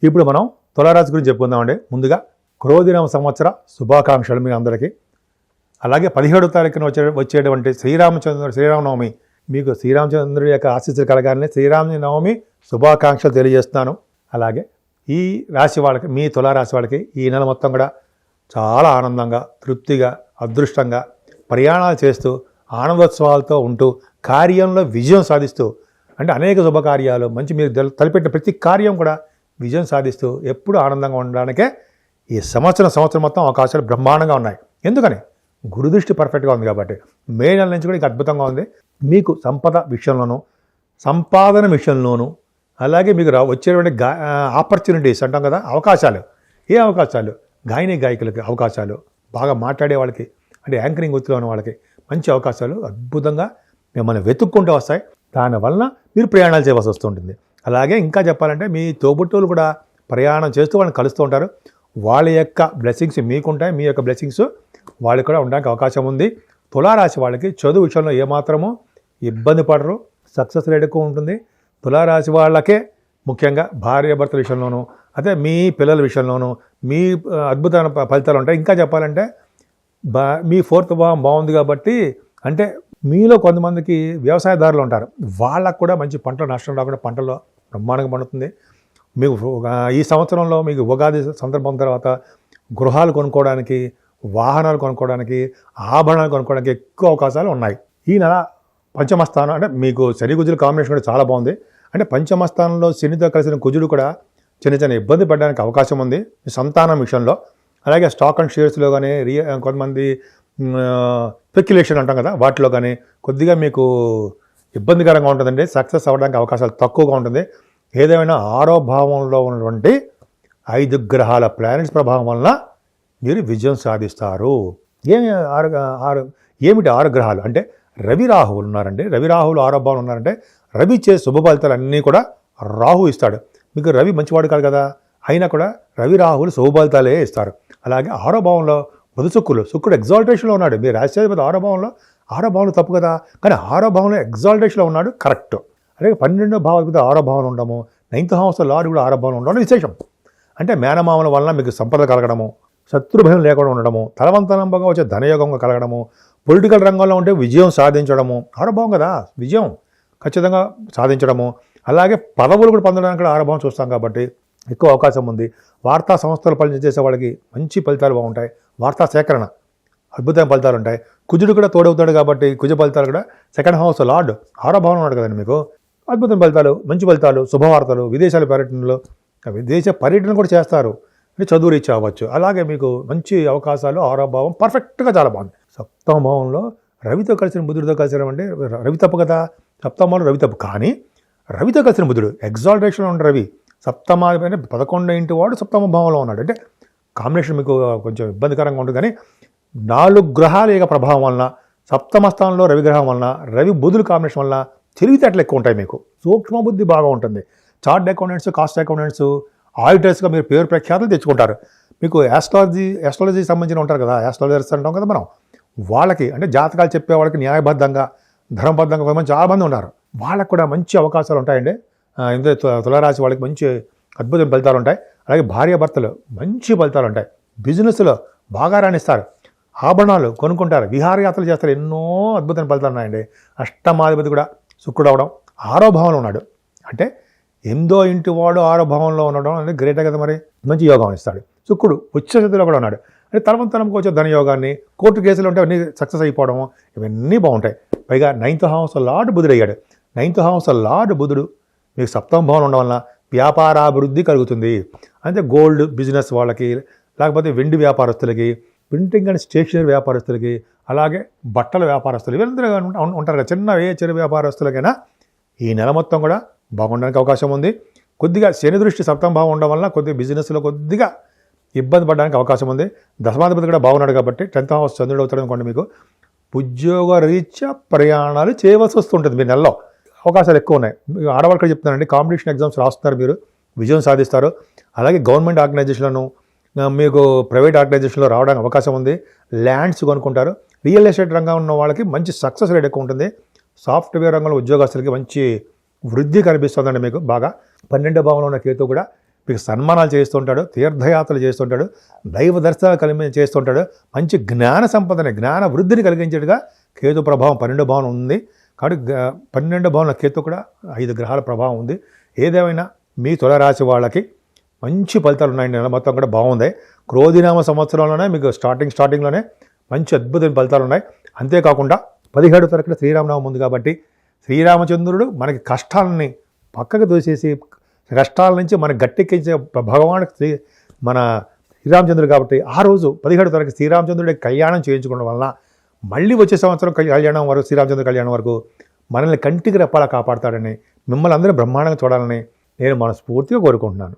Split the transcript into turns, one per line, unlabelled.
ఇప్పుడు మనం తులారాశి గురించి చెప్పుకుందామండి. ముందుగా క్రోధినామ సంవత్సర శుభాకాంక్షలు మీ అందరికీ. అలాగే 17వ తారీఖున వచ్చేటువంటి శ్రీరామనవమి, మీకు శ్రీరామచంద్రుడి యొక్క ఆశీస్సులు కలగాలని శ్రీరామనవమి శుభాకాంక్షలు తెలియజేస్తున్నాను. అలాగే ఈ రాశి వాళ్ళకి, మీ తులారాశి వాళ్ళకి ఈ నెల మొత్తం కూడా చాలా ఆనందంగా, తృప్తిగా, అదృష్టంగా ప్రయాణాలు చేస్తూ ఆనందోత్సవాలతో ఉంటూ కార్యంలో విజయం సాధిస్తూ, అంటే అనేక శుభకార్యాలు మంచి మీరు తలపెట్టిన ప్రతి కార్యం కూడా విజయం సాధిస్తూ ఎప్పుడు ఆనందంగా ఉండడానికే ఈ సంవత్సరం మొత్తం అవకాశాలు బ్రహ్మాండంగా ఉన్నాయి. ఎందుకని? గురుదృష్టి పర్ఫెక్ట్గా ఉంది కాబట్టి. మే నెల నుంచి కూడా ఇంకా అద్భుతంగా ఉంది. మీకు సంపద విషయంలోనూ, సంపాదన విషయంలోనూ, అలాగే మీకు వచ్చేటువంటి ఆపర్చునిటీస్ అంటాం కదా, అవకాశాలు. ఏ అవకాశాలు? గాయకులకి అవకాశాలు, బాగా మాట్లాడే వాళ్ళకి, అంటే యాంకరింగ్ వృత్తిలో ఉన్న వాళ్ళకి మంచి అవకాశాలు అద్భుతంగా మిమ్మల్ని వెతుక్కుంటూ వస్తాయి. దానివల్ల మీరు ప్రయాణాలు చేయవలసి వస్తుంటుంది. అలాగే ఇంకా చెప్పాలంటే మీ తోబుట్టువులు కూడా ప్రయాణం చేస్తూ వాళ్ళని కలుస్తూ ఉంటారు. వాళ్ళ యొక్క బ్లెస్సింగ్స్ మీకుంటాయి, మీ యొక్క బ్లెస్సింగ్స్ వాళ్ళకి కూడా ఉండడానికి అవకాశం ఉంది. తులారాశి వాళ్ళకి చదువు విషయంలో ఏమాత్రమూ ఇబ్బంది పడరు, సక్సెస్ రేట్ ఎక్కువ ఉంటుంది. తులారాశి వాళ్ళకే ముఖ్యంగా భార్యాభర్తల విషయంలోనూ, అదే మీ పిల్లల విషయంలోనూ మీ అద్భుతమైన ఫలితాలు ఉంటాయి. ఇంకా చెప్పాలంటే మీ 4th భావం బాగుంది కాబట్టి, అంటే మీలో కొంతమందికి వ్యవసాయదారులు ఉంటారు, వాళ్ళకు కూడా మంచి పంటలు నష్టం రాకుండా పంటలో బ్రహ్మాండంగా పండుతుంది. మీకు ఈ సంవత్సరంలో మీకు ఉగాది సందర్భం తర్వాత గృహాలు కొనుక్కోవడానికి, వాహనాలు కొనుక్కోవడానికి, ఆభరణాలు కొనుక్కోవడానికి ఎక్కువ అవకాశాలు ఉన్నాయి. ఈ నెల పంచమ స్థానం, అంటే మీకు శని కుజుల కాంబినేషన్ కూడా చాలా బాగుంది. అంటే పంచమ స్థానంలో శనితో కలిసిన కుజుడు కూడా చిన్న ఇబ్బంది పడడానికి అవకాశం ఉంది సంతానం విషయంలో. అలాగే స్టాక్ అండ్ షేర్స్లో కానీ, కొంతమంది స్పెక్యులేషన్ అంటాం కదా, వాటిలో కానీ కొద్దిగా మీకు ఇబ్బందికరంగా ఉంటుందండి. సక్సెస్ అవ్వడానికి అవకాశాలు తక్కువగా ఉంటుంది. ఏదేమైనా 6వ భావంలో ఉన్నటువంటి 5 గ్రహాల ప్లానెట్స్ ప్రభావం వలన మీరు విజయం సాధిస్తారు. ఏమిటి 6 గ్రహాలు అంటే? రవి రాహువులు ఉన్నారండి. రవి రాహువులు 6వ భావంలో ఉన్నారంటే రవి ఇచ్చే శుభ ఫలితాలు అన్నీ కూడా రాహు ఇస్తాడు. మీకు రవి మంచివాడు కాదు కదా, అయినా కూడా రవి రాహువులు శుభ ఫలితాలే ఇస్తారు. అలాగే 6వ భావంలో బుధ శుక్రుడు ఎగ్జాల్టేషన్లో ఉన్నాడు. మీరు రాష్ట్రాధిపతి 6వ భావంలో తప్పు కదా, కానీ 6వ భావంలో ఎగ్జాల్టేషన్లో ఉన్నాడు, కరెక్ట్. అలాగే 12వ భావాధిపతి 6వ భావంలో ఉండము, 9th హౌస్ లార్డ్ కూడా 6వ భావంలో ఉండడం విశేషం. అంటే మేనమామల వలన మీకు సంపద కలగడము, శత్రుభయం లేకుండా ఉండడము, తలవంతనంగా వచ్చే ధనయోగంగా కలగడము, పొలిటికల్ రంగంలో ఉంటే విజయం సాధించడము, 6వ భావం కదా, విజయం ఖచ్చితంగా సాధించడము. అలాగే పదవులు కూడా పొందడానికి కూడా 6వ భావం చూస్తాం కాబట్టి ఎక్కువ అవకాశం ఉంది. వార్తా సంస్థలు పనిచేసే వాళ్ళకి మంచి ఫలితాలు బాగుంటాయి. వార్తా సేకరణ అద్భుతమైన ఫలితాలు ఉంటాయి. కుజుడు కూడా తోడవుతాడు కాబట్టి కుజ ఫలితాలు కూడా 2nd హౌస్ లార్డ్ 6వ భావం ఉన్నాడు కదండి. మీకు అద్భుతమైన ఫలితాలు, మంచి ఫలితాలు, శుభవార్తలు, విదేశాల పర్యటనలో, విదేశ పర్యటన కూడా చేస్తారు. అంటే చదువు రీచ్ అవ్వచ్చు. అలాగే మీకు మంచి అవకాశాలు 6వ భావం పర్ఫెక్ట్గా చాలా బాగుంది. 7వ భావంలో రవితో కలిసిన బుధుడితో కలిసిన అంటే రవి తప్పు కదా, 7వ భావంలో రవి తప్పు. కానీ రవితో కలిసిన బుధుడు ఎగ్జాల్టేషన్లో ఉన్న రవి, 7వ 11 ఇంటి వాడు 7వ భావంలో ఉన్నాడు. అంటే కాంబినేషన్ మీకు కొంచెం ఇబ్బందికరంగా ఉంటుంది. కానీ 4 గ్రహాల యొక్క ప్రభావం వలన, 7వ స్థానంలో రవి గ్రహం వలన, రవి బుధుల కాంబినేషన్ వలన తెలివితేటలు ఎక్కువ ఉంటాయి. మీకు సూక్ష్మ బుద్ధి బాగా ఉంటుంది. చార్ట్ అకౌంటెంట్స్, కాస్ట్ అకౌంటెంట్స్, ఆడిటర్స్గా మీరు పేరు ప్రఖ్యాతులు తెచ్చుకుంటారు. మీకు ఆస్ట్రాలజీ సంబంధించిన ఉంటారు కదా, ఆస్ట్రాలజర్స్ అంటాం కదా మనం, వాళ్ళకి అంటే జాతకాలు చెప్పే వాళ్ళకి న్యాయబద్ధంగా, ధర్మబద్ధంగా కొంతమంది చాలా మంది ఉన్నారు. వాళ్ళకు కూడా మంచి అవకాశాలు ఉంటాయండి. ఎందుకంటే తులారాశి వాళ్ళకి మంచి అద్భుతమైన ఫలితాలు ఉంటాయి. అలాగే భార్యాభర్తలు మంచి ఫలితాలు ఉంటాయి. బిజినెస్లో బాగా రాణిస్తారు. ఆభరణాలు కొనుక్కుంటారు, విహారయాత్రలు చేస్తారు. ఎన్నో అద్భుతమైన ఫలితాలు ఉన్నాయండి. అష్టమాధిపతి కూడా శుక్రుడు అవడం 6వ భావంలో ఉన్నాడు. అంటే 8వ ఇంటి వాడు 6వ భావంలో ఉండడం అనేది గ్రేటే కదా. మరి మంచి యోగం ఇస్తాడు. శుక్రుడు ఉచ్చస్థితిలో కూడా ఉన్నాడు. అంటే తరంకి వచ్చే ధనయోగాన్ని, కోర్టు కేసులు ఉంటే అవన్నీ సక్సెస్ అయిపోవడము, ఇవన్నీ బాగుంటాయి. పైగా 9th హౌస్ లార్డ్ బుధుడు అయ్యాడు. 9th హౌస్ లార్డ్ బుధుడు మీకు 7వ భావంలో ఉండడం వలన వ్యాపారాభివృద్ధి కలుగుతుంది. అంటే గోల్డ్ బిజినెస్ వాళ్ళకి, లేకపోతే వెండి వ్యాపారస్తులకి, ప్రింటింగ్ అండ్ స్టేషనరీ వ్యాపారస్తులకి, అలాగే బట్టల వ్యాపారస్తులు, వీళ్ళందరూ ఉంటారు కదా, చిన్న వ్యాపారస్తులకైనా ఈ నెల మొత్తం కూడా బాగుండడానికి అవకాశం ఉంది. కొద్దిగా శని దృష్టి 7వ భావం ఉండడం వల్ల కొద్దిగా బిజినెస్లో కొద్దిగా ఇబ్బంది పడడానికి అవకాశం ఉంది. దశమాధిపతి కూడా బాగున్నాడు కాబట్టి 10th హౌస్ చంద్రుడు అవుతాడు అనుకోండి. మీకు ఉద్యోగ రీత్యా ప్రయాణాలు చేయవలసి వస్తుంటుంది. మీ నెలలో అవకాశాలు ఎక్కువ ఉన్నాయి. ఆడవాళ్ళకి చెప్తున్నానండి, కాంపిటీషన్ ఎగ్జామ్స్ రాస్తున్నారు, మీరు విజయం సాధిస్తారు. అలాగే గవర్నమెంట్ ఆర్గనైజేషన్లను, మీకు ప్రైవేట్ ఆర్గనైజేషన్లో రావడానికి అవకాశం ఉంది. ల్యాండ్స్ కొనుక్కుంటారు. రియల్ ఎస్టేట్ రంగం ఉన్న వాళ్ళకి మంచి సక్సెస్ రేట్ ఎక్కువ ఉంటుంది. సాఫ్ట్వేర్ రంగంలో ఉద్యోగస్తులకి మంచి వృద్ధి కనిపిస్తుందండి మీకు బాగా. 12వ భావంలో ఉన్న కేతు కూడా మీకు సన్మానాలు చేస్తుంటాడు, తీర్థయాత్రలు చేస్తుంటాడు, దైవ దర్శనాలు చేస్తుంటాడు. మంచి జ్ఞాన సంపదని, జ్ఞాన వృద్ధిని కలిగించేట్టుగా కేతు ప్రభావం 12 భావం ఉంది. కాబట్టి 12 భావంలో కేతు కూడా 5 గ్రహాల ప్రభావం ఉంది. ఏదేమైనా మీ తులారాశి వాళ్ళకి మంచి ఫలితాలు ఉన్నాయి. నెల మొత్తం కూడా బాగుంది. క్రోధినామ సంవత్సరంలోనే మీకు స్టార్టింగ్లోనే మంచి అద్భుతమైన ఫలితాలు ఉన్నాయి. అంతేకాకుండా 17 తారీఖున శ్రీరామనవమి ఉంది కాబట్టి శ్రీరామచంద్రుడు మనకి కష్టాలని పక్కకు దూసేసి కష్టాల నుంచి మనకు గట్టెక్కించే భగవానుడు మన శ్రీరామచంద్రుడు కాబట్టి ఆ రోజు 17 తారీఖు శ్రీరామచంద్రుడి కళ్యాణం చేయించుకోవడం వలన మళ్ళీ వచ్చే సంవత్సరం కళ్యాణం వరకు శ్రీరామచంద్ర కళ్యాణం వరకు మనల్ని కంటికి రెప్పాలా కాపాడతాడని, మిమ్మల్ని అందరూ బ్రహ్మాండంగా చూడాలని నేను మనస్ఫూర్తిగా కోరుకుంటున్నాను.